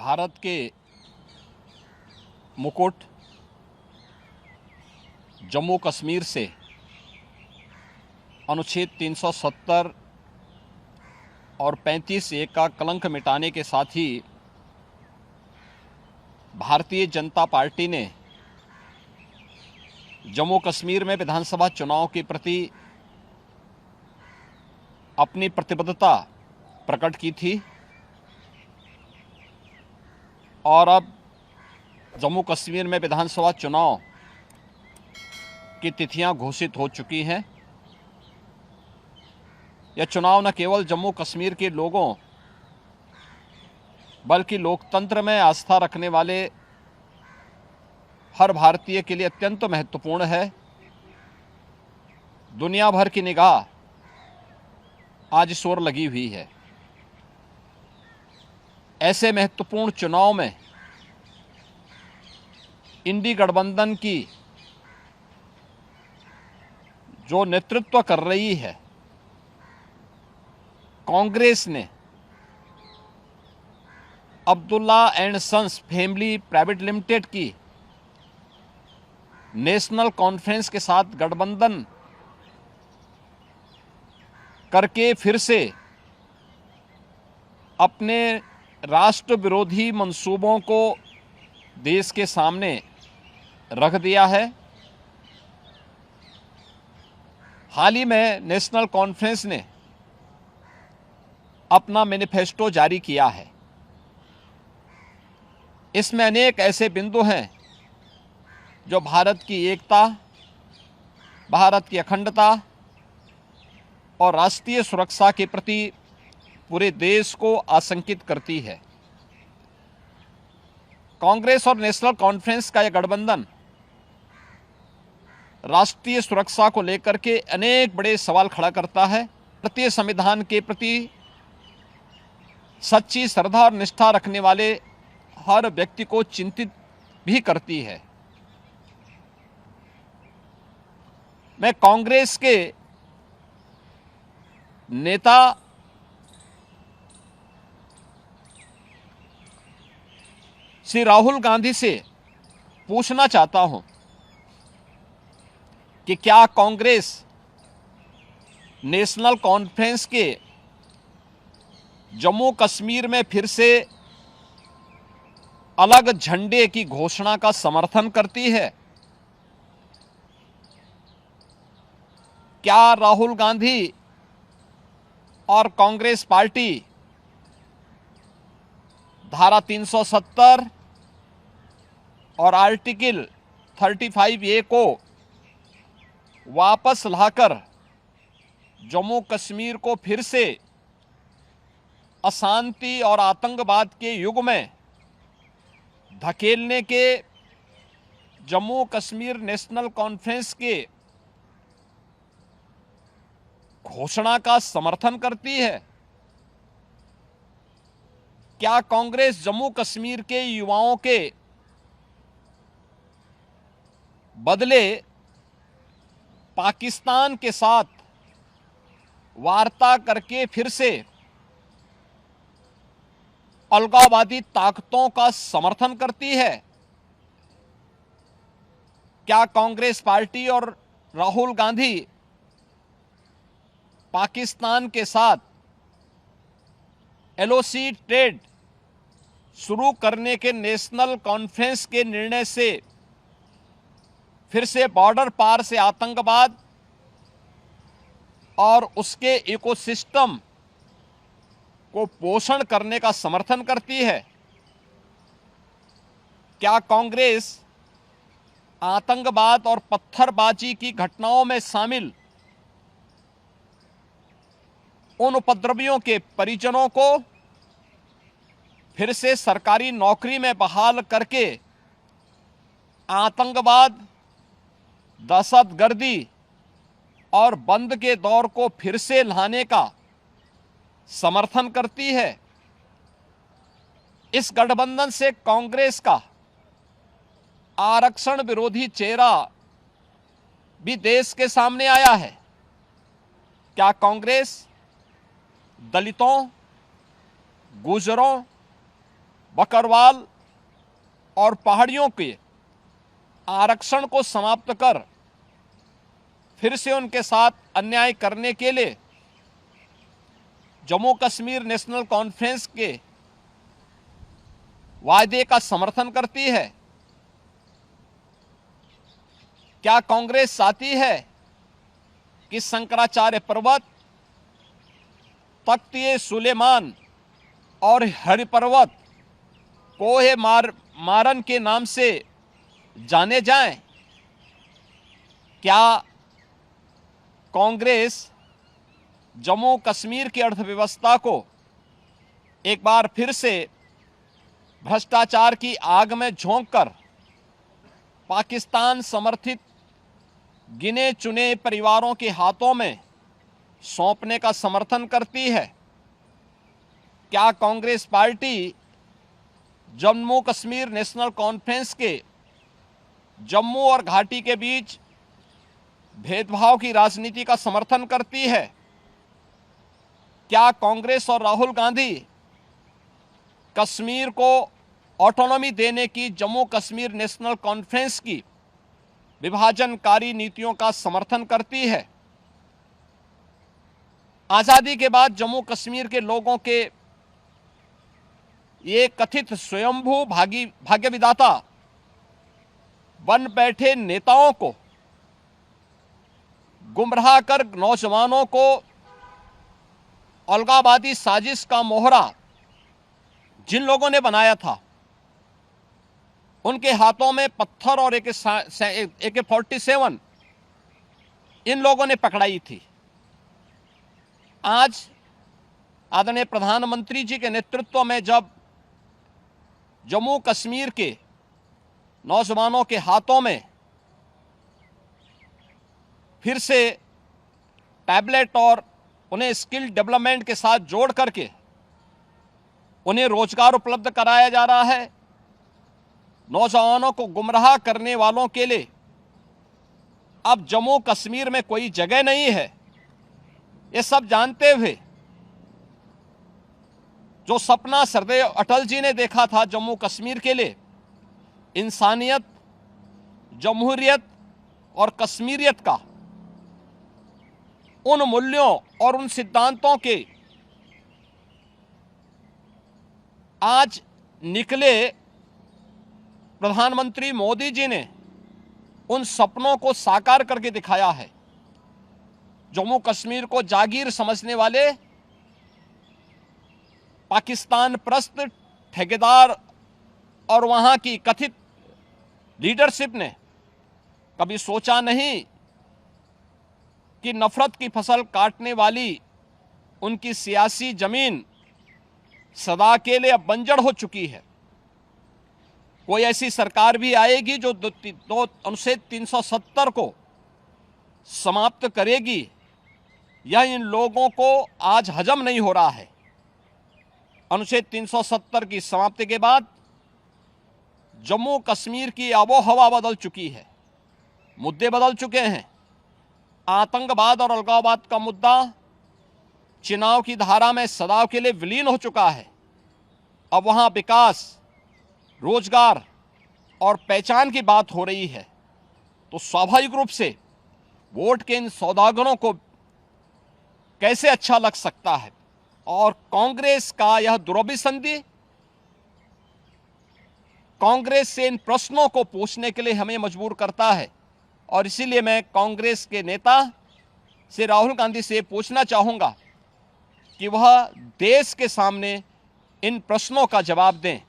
भारत के मुकुट जम्मू कश्मीर से अनुच्छेद 370 और 35(1) का कलंक मिटाने के साथ ही भारतीय जनता पार्टी ने जम्मू कश्मीर में विधानसभा चुनाव के प्रति अपनी प्रतिबद्धता प्रकट की थी और अब जम्मू कश्मीर में विधानसभा चुनाव की तिथियां घोषित हो चुकी हैं। यह चुनाव न केवल जम्मू कश्मीर के लोगों बल्कि लोकतंत्र में आस्था रखने वाले हर भारतीय के लिए अत्यंत महत्वपूर्ण है। दुनिया भर की निगाह आज इस ओर लगी हुई है। ऐसे महत्वपूर्ण चुनाव में इंडी गठबंधन की जो नेतृत्व कर रही है कांग्रेस ने Abdullah and sons family private limited की नेशनल कॉन्फ्रेंस के साथ गठबंधन करके फिर से अपने राष्ट्र विरोधी मंसूबों को देश के सामने रख दिया है। हाल ही में नेशनल कॉन्फ्रेंस ने अपना मैनिफेस्टो जारी किया है। इसमें अनेक ऐसे बिंदु हैं जो भारत की एकता, भारत की अखंडता और राष्ट्रीय सुरक्षा के प्रति पूरे देश को आशंकित करती है। कांग्रेस और नेशनल कॉन्फ्रेंस का यह गठबंधन राष्ट्रीय सुरक्षा को लेकर के अनेक बड़े सवाल खड़ा करता है। भारतीय संविधान के प्रति सच्ची श्रद्धा और निष्ठा रखने वाले हर व्यक्ति को चिंतित भी करती है। मैं कांग्रेस के नेता श्री राहुल गांधी से पूछना चाहता हूं कि क्या कांग्रेस नेशनल कॉन्फ्रेंस के जम्मू कश्मीर में फिर से अलग झंडे की घोषणा का समर्थन करती है? क्या राहुल गांधी और कांग्रेस पार्टी धारा 370 और आर्टिकल 35(a) को वापस लाकर जम्मू कश्मीर को फिर से अशांति और आतंकवाद के युग में धकेलने के जम्मू कश्मीर नेशनल कॉन्फ्रेंस के घोषणा का समर्थन करती है? क्या कांग्रेस जम्मू कश्मीर के युवाओं के बदले पाकिस्तान के साथ वार्ता करके फिर से अलगाववादी ताकतों का समर्थन करती है? क्या कांग्रेस पार्टी और राहुल गांधी पाकिस्तान के साथ एलओसी ट्रेड शुरू करने के नेशनल कॉन्फ्रेंस के निर्णय से फिर से बॉर्डर पार से आतंकवाद और उसके इकोसिस्टम को पोषण करने का समर्थन करती है? क्या कांग्रेस आतंकवाद और पत्थरबाजी की घटनाओं में शामिल उन उपद्रवियों के परिजनों को फिर से सरकारी नौकरी में बहाल करके आतंकवाद, दहशतगर्दी और बंद के दौर को फिर से लाने का समर्थन करती है? इस गठबंधन से कांग्रेस का आरक्षण विरोधी चेहरा भी देश के सामने आया है। क्या कांग्रेस दलितों, गुर्जरों बकरवाल और पहाड़ियों के आरक्षण को समाप्त कर फिर से उनके साथ अन्याय करने के लिए जम्मू कश्मीर नेशनल कॉन्फ्रेंस के वायदे का समर्थन करती है? क्या कांग्रेस चाहती है कि शंकराचार्य पर्वत, तख्त सुलेमान और हरि पर्वत कोहे मारन के नाम से जाने जाएं? क्या कांग्रेस जम्मू कश्मीर की अर्थव्यवस्था को एक बार फिर से भ्रष्टाचार की आग में झोंककर पाकिस्तान समर्थित गिने चुने परिवारों के हाथों में सौंपने का समर्थन करती है? क्या कांग्रेस पार्टी जम्मू कश्मीर नेशनल कॉन्फ्रेंस के जम्मू और घाटी के बीच भेदभाव की राजनीति का समर्थन करती है? क्या कांग्रेस और राहुल गांधी कश्मीर को ऑटोनॉमी देने की जम्मू कश्मीर नेशनल कॉन्फ्रेंस की विभाजनकारी नीतियों का समर्थन करती है? आजादी के बाद जम्मू कश्मीर के लोगों के ये कथित स्वयंभू भाग्य विधाता बन बैठे नेताओं को गुमराह कर नौजवानों को अलगाववादी साजिश का मोहरा जिन लोगों ने बनाया था, उनके हाथों में पत्थर और AK-47 इन लोगों ने पकड़ाई थी। आज आदरणीय प्रधानमंत्री जी के नेतृत्व में जब जम्मू कश्मीर के नौजवानों के हाथों में फिर से टैबलेट और उन्हें स्किल डेवलपमेंट के साथ जोड़ करके उन्हें रोजगार उपलब्ध कराया जा रहा है, नौजवानों को गुमराह करने वालों के लिए अब जम्मू कश्मीर में कोई जगह नहीं है, ये सब जानते हुए जो सपना सरदेव अटल जी ने देखा था जम्मू कश्मीर के लिए, इंसानियत, जमहूरियत और कश्मीरियत का, उन मूल्यों और उन सिद्धांतों के आज निकले प्रधानमंत्री मोदी जी ने उन सपनों को साकार करके दिखाया है। जम्मू कश्मीर को जागीर समझने वाले पाकिस्तान परस्त ठेकेदार और वहां की कथित लीडरशिप ने कभी सोचा नहीं कि नफरत की फसल काटने वाली उनकी सियासी जमीन सदा के लिए अब बंजर हो चुकी है। कोई ऐसी सरकार भी आएगी जो अनुच्छेद 370 को समाप्त करेगी, यह इन लोगों को आज हजम नहीं हो रहा है। अनुच्छेद 370 की समाप्ति के बाद जम्मू कश्मीर की आबो हवा बदल चुकी है, मुद्दे बदल चुके हैं। आतंकवाद और अलगाववाद का मुद्दा चुनाव की धारा में सदा के लिए विलीन हो चुका है। अब वहां विकास, रोजगार और पहचान की बात हो रही है, तो स्वाभाविक रूप से वोट के इन सौदागरों को कैसे अच्छा लग सकता है। और कांग्रेस का यह दुरभिसंधि कांग्रेस से इन प्रश्नों को पूछने के लिए हमें मजबूर करता है। और इसीलिए मैं कांग्रेस के नेता से, राहुल गांधी से पूछना चाहूंगा कि वह देश के सामने इन प्रश्नों का जवाब दें।